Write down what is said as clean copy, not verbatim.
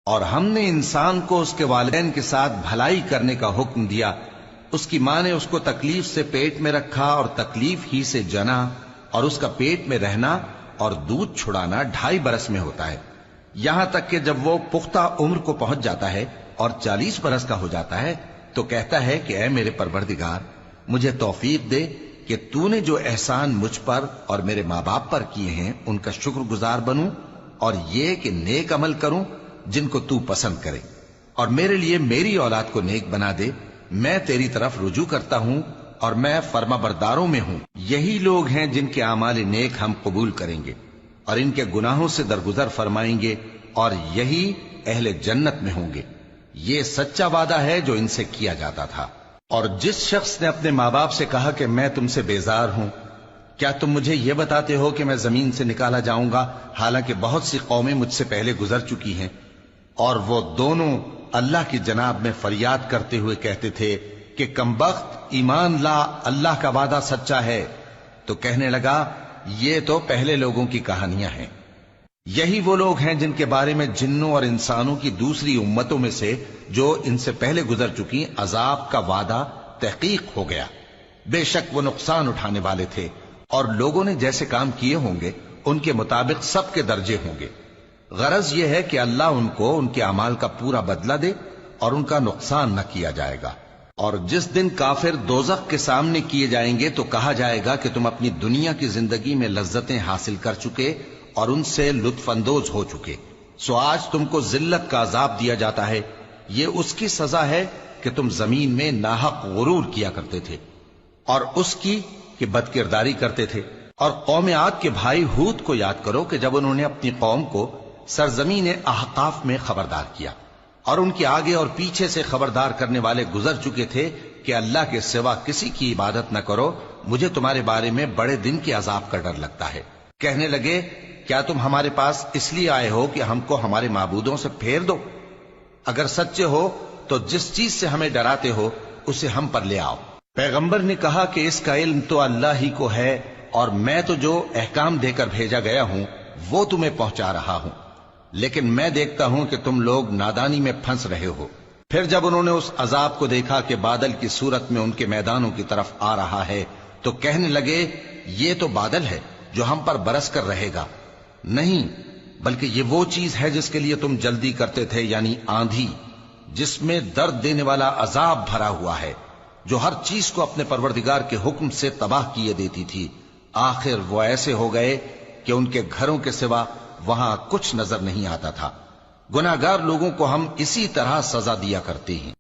اور ہم نے انسان کو اس کے والدین کے ساتھ بھلائی کرنے کا حکم دیا، اس کی ماں نے اس کو تکلیف سے پیٹ میں رکھا اور تکلیف ہی سے جنا، اور اس کا پیٹ میں رہنا اور دودھ چھڑانا 2.5 برس میں ہوتا ہے، یہاں تک کہ جب وہ پختہ عمر کو پہنچ جاتا ہے اور 40 برس کا ہو جاتا ہے تو کہتا ہے کہ اے میرے پروردگار، مجھے توفیق دے کہ تو نے جو احسان مجھ پر اور میرے ماں باپ پر کیے ہیں ان کا شکر گزار بنوں، اور یہ کہ نیک عمل کروں جن کو تو پسند کرے، اور میرے لیے میری اولاد کو نیک بنا دے، میں تیری طرف رجوع کرتا ہوں اور میں فرما برداروں میں ہوں۔ یہی لوگ ہیں جن کے اعمال نیک ہم قبول کریں گے اور ان کے گناہوں سے درگزر فرمائیں گے، اور یہی اہل جنت میں ہوں گے۔ یہ سچا وعدہ ہے جو ان سے کیا جاتا تھا۔ اور جس شخص نے اپنے ماں باپ سے کہا کہ میں تم سے بیزار ہوں، کیا تم مجھے یہ بتاتے ہو کہ میں زمین سے نکالا جاؤں گا، حالانکہ بہت سی قومیں مجھ سے پہلے گزر چکی ہیں؟ اور وہ دونوں اللہ کی جناب میں فریاد کرتے ہوئے کہتے تھے کہ کمبخت، ایمان لا، اللہ کا وعدہ سچا ہے۔ تو کہنے لگا یہ تو پہلے لوگوں کی کہانیاں ہیں، یہی وہ لوگ ہیں جن کے بارے میں جنوں اور انسانوں کی دوسری امتوں میں سے جو ان سے پہلے گزر چکی عذاب کا وعدہ تحقیق ہو گیا۔ بے شک وہ نقصان اٹھانے والے تھے، اور لوگوں نے جیسے کام کیے ہوں گے ان کے مطابق سب کے درجے ہوں گے۔ غرض یہ ہے کہ اللہ ان کو ان کے اعمال کا پورا بدلہ دے اور ان کا نقصان نہ کیا جائے گا۔ اور جس دن کافر دوزخ کے سامنے کیے جائیں گے تو کہا جائے گا کہ تم اپنی دنیا کی زندگی میں لذتیں حاصل کر چکے اور ان سے لطف اندوز ہو چکے، سو آج تم کو ذلت کا عذاب دیا جاتا ہے، یہ اس کی سزا ہے کہ تم زمین میں ناحق غرور کیا کرتے تھے، اور اس کی کہ بد کرداری کرتے تھے۔ اور قوم عاد کے بھائی ہود کو یاد کرو کہ جب انہوں نے اپنی قوم کو سرزمین احقاف میں خبردار کیا، اور ان کے آگے اور پیچھے سے خبردار کرنے والے گزر چکے تھے کہ اللہ کے سوا کسی کی عبادت نہ کرو، مجھے تمہارے بارے میں بڑے دن کے عذاب کا ڈر لگتا ہے۔ کہنے لگے کیا تم ہمارے پاس اس لیے آئے ہو کہ ہم کو ہمارے معبودوں سے پھیر دو؟ اگر سچے ہو تو جس چیز سے ہمیں ڈراتے ہو اسے ہم پر لے آؤ۔ پیغمبر نے کہا کہ اس کا علم تو اللہ ہی کو ہے، اور میں تو جو احکام دے کر بھیجا گیا ہوں وہ تمہیں پہنچا رہا ہوں، لیکن میں دیکھتا ہوں کہ تم لوگ نادانی میں پھنس رہے ہو۔ پھر جب انہوں نے اس عذاب کو دیکھا کہ بادل کی صورت میں ان کے میدانوں کی طرف آ رہا ہے تو کہنے لگے یہ تو بادل ہے جو ہم پر برس کر رہے گا، نہیں بلکہ یہ وہ چیز ہے جس کے لیے تم جلدی کرتے تھے، یعنی آندھی، جس میں درد دینے والا عذاب بھرا ہوا ہے، جو ہر چیز کو اپنے پروردگار کے حکم سے تباہ کیے دیتی تھی۔ آخر وہ ایسے ہو گئے کہ ان کے گھروں کے سوا وہاں کچھ نظر نہیں آتا تھا۔ گناہگار لوگوں کو ہم اسی طرح سزا دیا کرتے ہیں۔